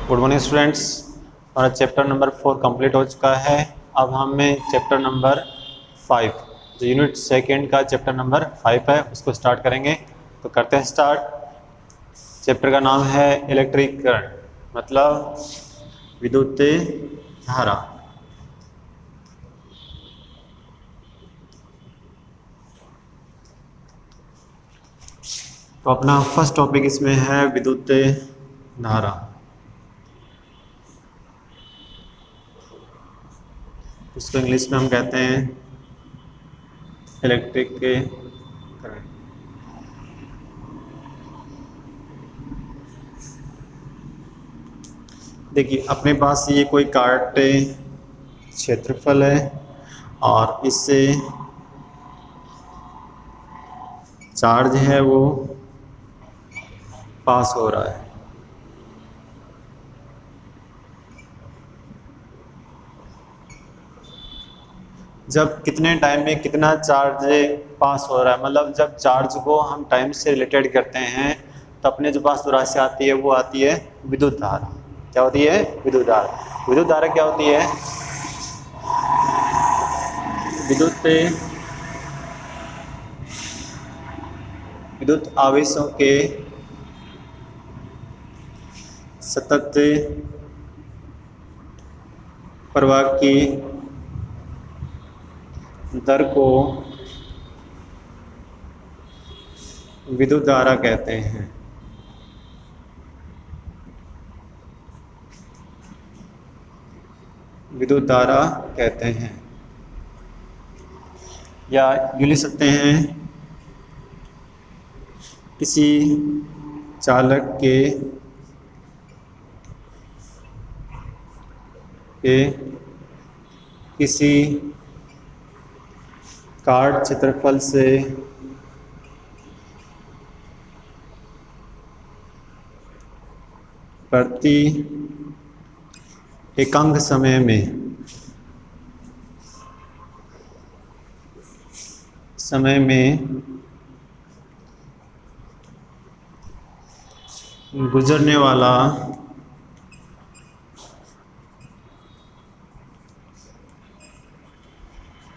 Good morning students. हमारा chapter number 4 complete हो चुका है। अब हमें चैप्टर नंबर 5 जो यूनिट सेकेंड का चैप्टर नंबर 5 है उसको स्टार्ट करेंगे। तो करते हैं स्टार्ट। चैप्टर का नाम है इलेक्ट्रिक करंट, मतलब विद्युत धारा। तो अपना फर्स्ट टॉपिक इसमें है विद्युत धारा। उसको इंग्लिश में हम कहते हैं इलेक्ट्रिक करंट। देखिए अपने पास ये कोई काट क्षेत्रफल है और इससे चार्ज है वो पास हो रहा है। जब कितने टाइम में कितना चार्ज पास हो रहा है, मतलब जब चार्ज को हम टाइम से रिलेटेड करते हैं तो अपने जो पास जो राशि आती है वो आती है विद्युत धारा। क्या होती है? विद्युत धारा। विद्युत धारा क्या होती है? विद्युत आवेशों के सतत प्रवाह की दर को विद्युत धारा कहते हैं। विद्युत धारा कहते हैं, या यूँ लिख सकते हैं किसी चालक के किसी काट क्षेत्रफल से प्रति एकांक समय में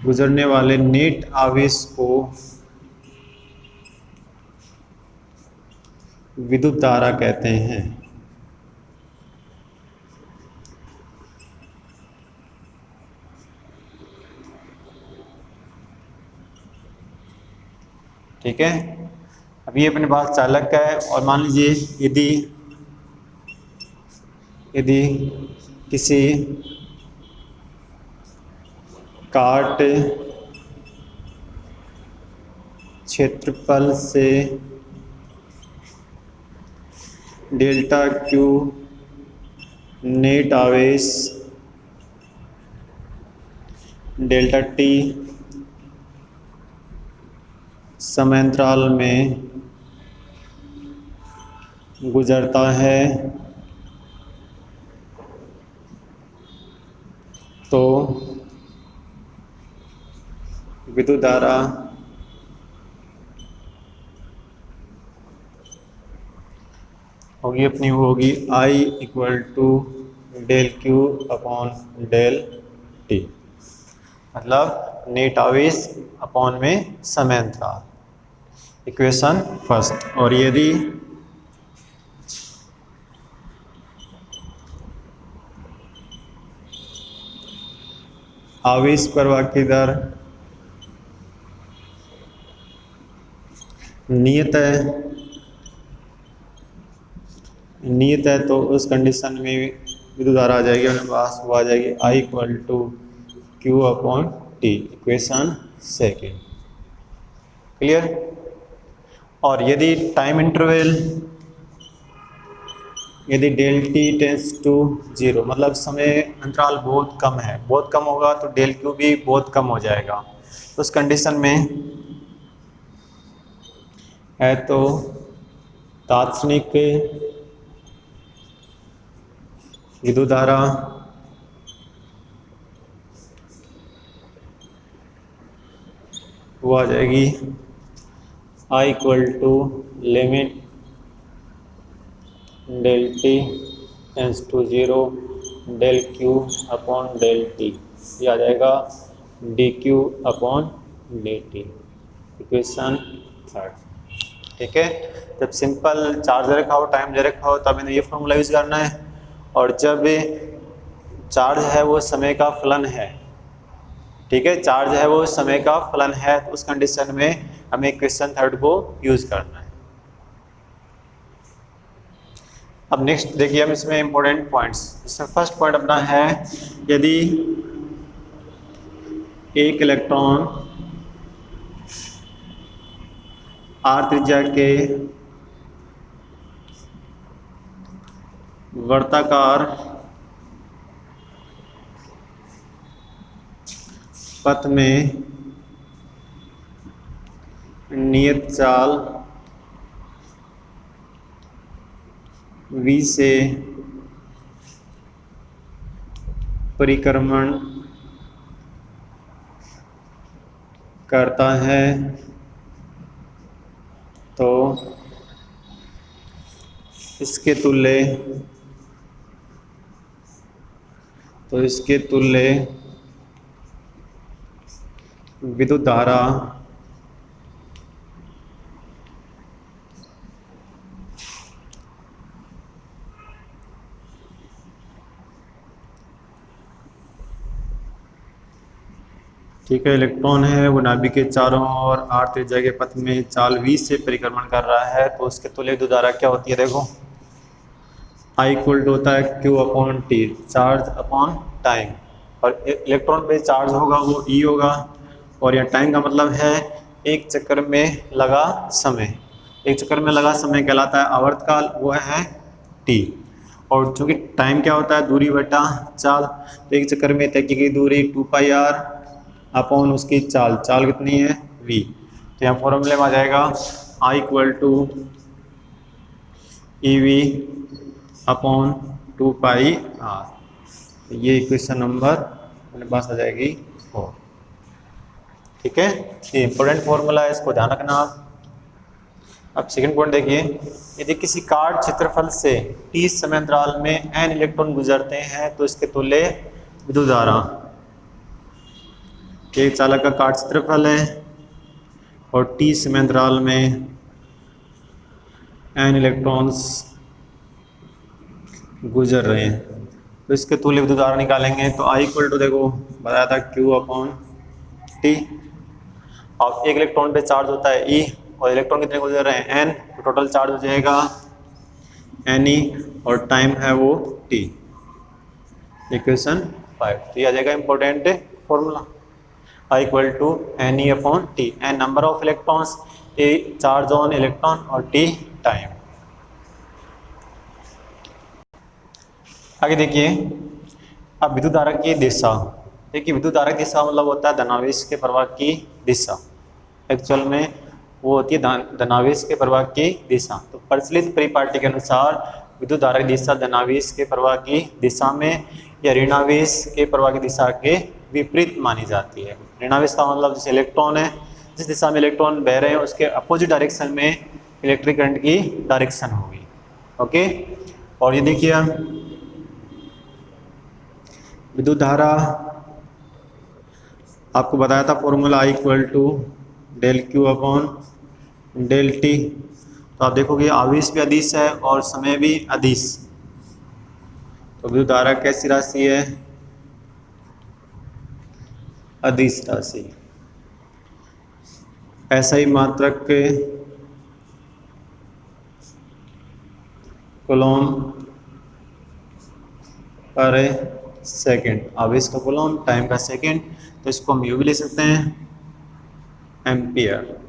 गुजरने वाले नेट आवेश को विद्युत धारा कहते हैं। ठीक है। अब ये अपने पास चालक का है और मान लीजिए यदि किसी काट क्षेत्रफल से डेल्टा क्यू नेट आवेश डेल्टा टी समयांतराल में गुजरता है तो विद्युत धारा होगी अपनी, वो होगी I equal to del q upon del t, मतलब नेट आवेश अपॉन में समयांतराल। Equation first. और यदि आवेश प्रवाह की दर नियत है तो उस कंडीशन में विद्युत धारा आ जाएगी अपने पास, वो आ जाएगी I equal to q upon t. Equation second. Clear? और यदि टाइम इंटरवल यदि डेल टी टेंस टू 0, मतलब समय अंतराल बहुत कम है, बहुत कम होगा तो डेल क्यू भी बहुत कम हो जाएगा। तो उस कंडीशन में है तो तात्क्षणिक विद्युत धारा वो आ जाएगी I equal to limit del t H20 del q upon del t, ये आ जाएगा d q upon d t, equation third. ठीक है, जब सिंपल चार्ज दे रखा हो, टाइम दे रखा हो, तब इन्हें ये फॉर्मूला यूज़ करना है। और जब चार्ज है वो समय का फलन है, ठीक है, चार्ज है वो समय का फलन है, तो उस कंडीशन में हमें इक्वेशन थर्ड को यूज़ करना है। अब नेक्स्ट देखिए हम इसमें इंपॉर्टेंट पॉइंट्स, इसमें फर्स्ट पॉइंट अपना है, यदि एक इलेक्ट्रॉन आर त्रिज्या के वर्ताकार पथ में नियत चाल v से परिक्रमण करता है, तो इसके तुल्य विद्युत धारा ठीक है, इलेक्ट्रॉन है वो नाभिक के चारों ओर आर त्रिज्या के पथ में चाल v से परिक्रमण कर रहा है, तो उसके तुल्य विद्युत धारा क्या होती है, देखो I इक्वल टू होता है Q upon T, charge upon time, और इलेक्ट्रॉन पे चार्ज होगा वो E होगा, और यह टाइम का मतलब है एक चक्कर में लगा समय, एक चक्कर में लगा समय कहलाता है आवर्तकाल, वो है T। और चूँकि टाइम क्या होता है, दूरी बटा चाल, तो एक चक्कर में तय की गई दूरी 2πr अपॉन उसकी चाल, चाल कितनी है v, तो यहाँ फॉर्मूले में आ जाएगा I equal to EV upon 2πr, ये इक्वेशन नंबर अपने पास आ जाएगी 4। ठीक है, ये इंपॉर्टेंट फॉर्मूला है, इसको ध्यान रखना आप। अब सेकंड पॉइंट देखिए, यदि किसी कार्ड क्षेत्रफल से t समय अंतराल में n इलेक्ट्रॉन गुजरते हैं, तो इसके तुल्य विद्युत धारा, एक चालक का कार्ड क्षेत्रफल है और t समय अंतराल में n इलेक्ट्रॉन्स गुजर रहे हैं, तो इसके तुल्य विद्युत धारा निकालेंगे, तो I इक्वल टू देखो बताया था Q अपॉन टी, और एक इलेक्ट्रॉन पे चार्ज होता है E, और इलेक्ट्रॉन कितने गुजर रहे हैं n, तो टोटल चार्ज हो जाएगा Ne, और टाइम है वो t, इक्वेशन 5। तो ये आ जाएगा important formula, I equal to Ne upon t, n number of electrons, A charge on electron, और t टाइम। आगे देखिए, अब विद्युत धारा की दिशा, देखिए विद्युत धारा की दिशा मतलब होता है धनावेश के प्रवाह की दिशा, एक्चुअल में वो होती है धनावेश के प्रवाह की दिशा। तो प्रचलित परिपाटी के अनुसार विद्युत धारा की दिशा धनावेश के प्रवाह की दिशा में या ऋणावेश के प्रवाह की दिशा के विपरीत मानी जाती है। ऋणावेश का मतलब जैसे इलेक्ट्रॉन है, जिस दिशा में इलेक्ट्रॉन बह रहे हैं उसके अपोजिट डायरेक्शन में इलेक्ट्रिक करंट की डायरेक्शन होगी। ओके, और ये देखिए विद्युत धारा आपको बताया था formula I equal to del q upon del t, तो आप देखोगे आवेश भी अदिश है और समय भी अदिश, तो विद्युत धारा कैसी राशि है, अदिश राशि। ऐसा ही मात्रक के कूलॉम पर सेकेंड, आवेश का कूलॉम, टाइम का सेकेंड, तो इसको हम यू भी ले सकते हैं एम्पियर,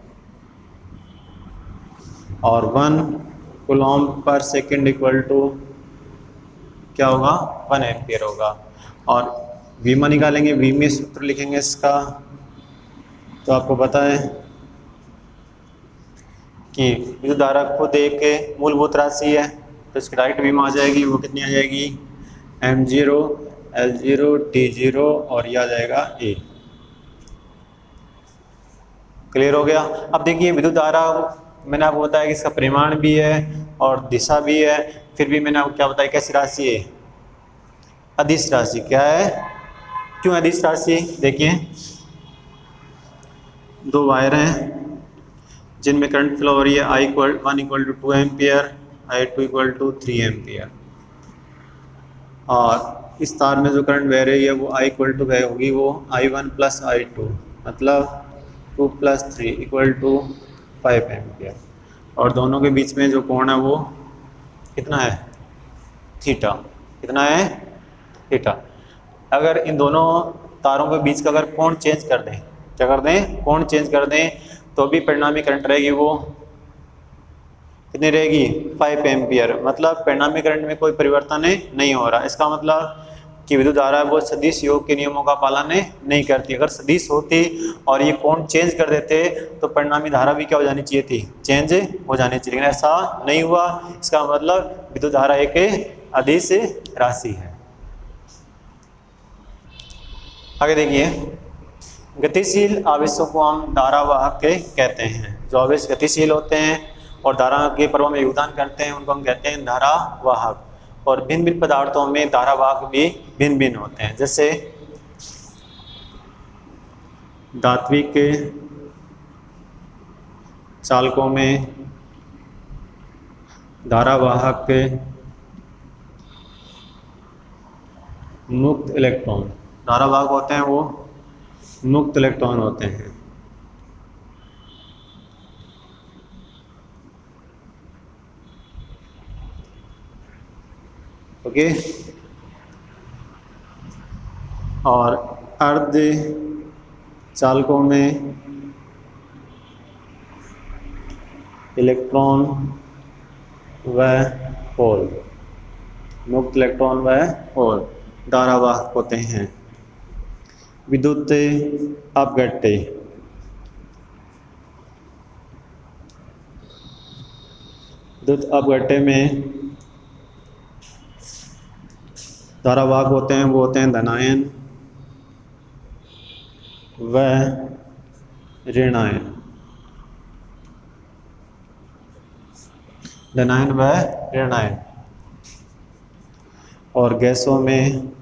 और 1 कूलॉम पर सेकेंड इक्वल टू क्या होगा, 1 एम्पियर होगा। और वीमा निकालेंगे, वी में सूत्र लिखेंगे इसका, तो आपको पता है कि विद्युत धारा खुद एक मूलभूत राशि है, तो इसकी डायरेक्ट वीमा आ जाएगी, वो कितनी आ जाएगी, m0 L0 T0, और यह आ जाएगा A। क्लियर हो गया। अब देखिए विद्युत धारा मैंने आपको बताया कि इसका परिमाण भी है और दिशा भी है, फिर भी मैंने आपको क्या बताया, कैसी राशि है, अदिश राशि। क्या है, क्यों अदिश राशि? देखिए, दो वायर हैं जिनमें करंट फ्लो हो रही है, I1 = 2 एम्पियर, I2 = 3 एम्पियर, और इस तार में जो करंट बह रही है वो I होगी वो I1 + I2, मतलब 2 + 3 = 5 एम्पियर, और दोनों के बीच में जो कोण है वो कितना है, थीटा। कितना है, थीटा। अगर इन दोनों तारों के बीच का अगर कोण चेंज कर दें, क्या कर दें, कोण चेंज कर दें, तो भी परिणामी करंट रहेगी वो कितनी रहेगी, 5 एम्पियर। मतलब परिणामी करंट में कोई परिवर्तन नहीं हो रहा। इसका मतलब कि विद्युत धारा वो सदिश योग के नियमों का पालन नहीं करती। अगर सदिश होती और ये कोण चेंज कर देते तो परिणामी धारा भी क्या हो जानी चाहिए थी, चेंज हो जानी चाहिए, लेकिन ऐसा नहीं हुआ। इसका मतलब विद्युत धारा एक अदिश राशि है। आगे देखिए, गतिशील आवेशों को हम धारावाहक कहते हैं। जो आवेश गतिशील होते हैं और धारा के प्रवाह में योगदान करते हैं उनको हम कहते हैं धारावाहक। और भिन्न भिन्न पदार्थों में धारावाहक भी भिन्न भिन्न होते हैं। जैसे धात्विक चालकों में धारावाहक मुक्त इलेक्ट्रॉन, धारावाहक होते हैं वो मुक्त इलेक्ट्रॉन होते हैं। ओके, और अर्ध चालकों में इलेक्ट्रॉन व होल, मुक्त इलेक्ट्रॉन व होल धारावाहक होते हैं। विद्युत अपघट्य, विद्युत अपघट्य में धारावाहक होते हैं वो होते हैं धनायन व ऋणायन, धनायन व ऋणायन। और गैसों में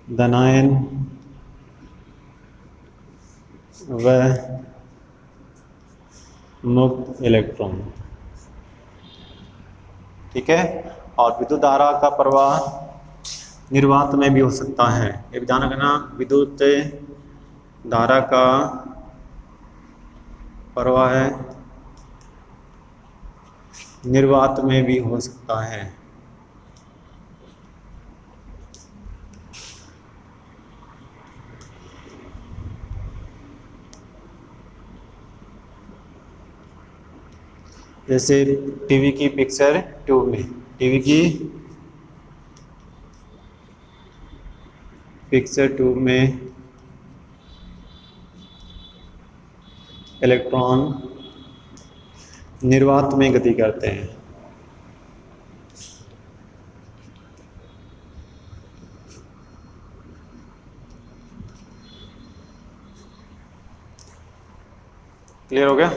धनायन व मुक्त इलेक्ट्रॉन। ठीक है। और विद्युत धारा का प्रवाह निर्वात में भी हो सकता है। ये ध्यान रखना, विद्युत धारा का प्रवाह है निर्वात में भी हो सकता है। जैसे टीवी की पिक्चर ट्यूब में, टीवी की पिक्चर ट्यूब में इलेक्ट्रॉन निर्वात में गति करते हैं। क्लियर हो गया?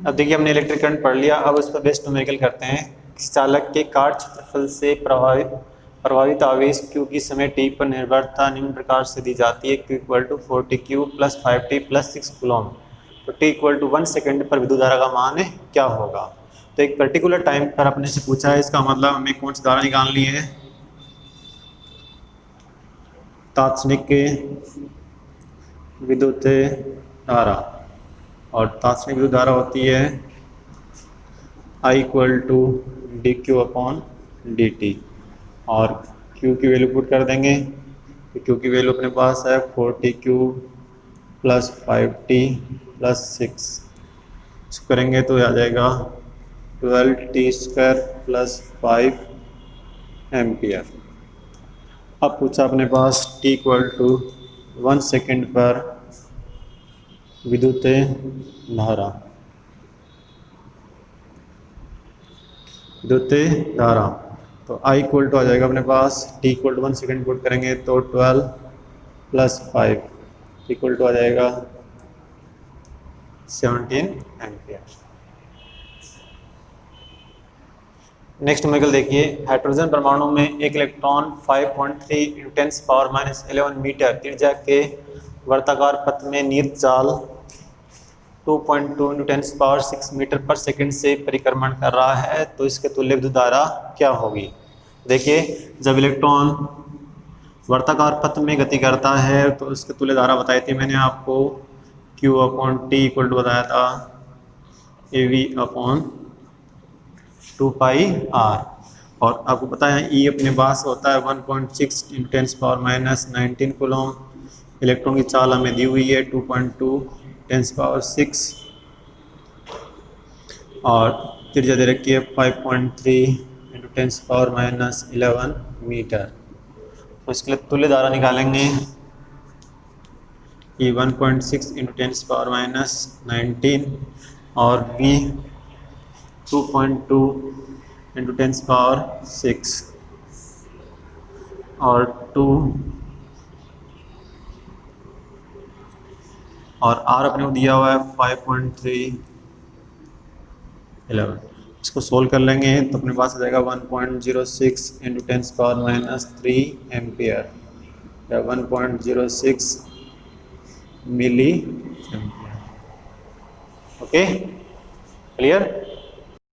अब देखिए, हमने इलेक्ट्रिक करंट पढ़ लिया। अब उस पर बेस्ड न्यूमेरिकल करते हैं। किसी चालक के काट क्षेत्रफल से प्रभावित आवेश Q की समय t पर निर्भरता निम्न प्रकार से दी जाती है। Q = 40Q + 5t + 6 coulomb. तो t = 1 सेकेंड पर विद्युत धारा का मान क्या होगा? तो एक पर्टिकुलर टाइम पर अपने से पूछा है, इसका मतलब हमें कौन सी धारा निकालनी है? तात्क्षणिक विद्युत धारा। और तात्क्षणिक विद्युत धारा होती है I = dQ/dt। और Q की वैल्यू पुट कर देंगे। तो Q की वैल्यू अपने पास है 40Q + 5t + 6। इसको करेंगे तो आ जाएगा 12t² + 5 एम्पियर। अब पूछा अपने पास t = 1 सेकेंड पर विद्युत धारा, विद्युत धारा। तो I = आ जाएगा अपने पास, t = 1 सेकेंड पुट करेंगे तो 12 + 5 = आ जाएगा 17 एम्पियर। नेक्स्ट न्यूमेरिकल देखिए, हाइड्रोजन परमाणु में एक इलेक्ट्रॉन 5.3 × 10⁻11 मीटर त्रिज्या के वर्ताकार पथ में निर्जाल 2.2 × 10⁻6 मीटर पर सेकंड से परिक्रमण कर रहा है, तो इसके तुल्य विद्युत धारा क्या होगी। देखिए, जब इलेक्ट्रॉन वर्ताकार पथ में गति करता है तो उसके तुल्य धारा बताई थी मैंने आपको, Q/T इक्वल टू बताया था AV/2πr, और आपको पता है E अपने पास होता है 1.6 × 10⁻19 कूलम। इलेक्ट्रॉन की चाल हमें दी हुई है 2.2 × 10⁻6 और त्रिज्या दे रखी है 5.3 × 10⁻11 मीटर। तो इसके लिए तुल्य धारा निकालेंगे, E 1.6 × 10⁻19 और V 2.2 × 10⁻6 और 2 और R अपने को दिया हुआ है 5.311। इसको सोल्व कर लेंगे तो अपने पास आ जाएगा 1.06 × 10⁻³ एम्पियर या 1.06 मिली एम्पियर। Okay, clear.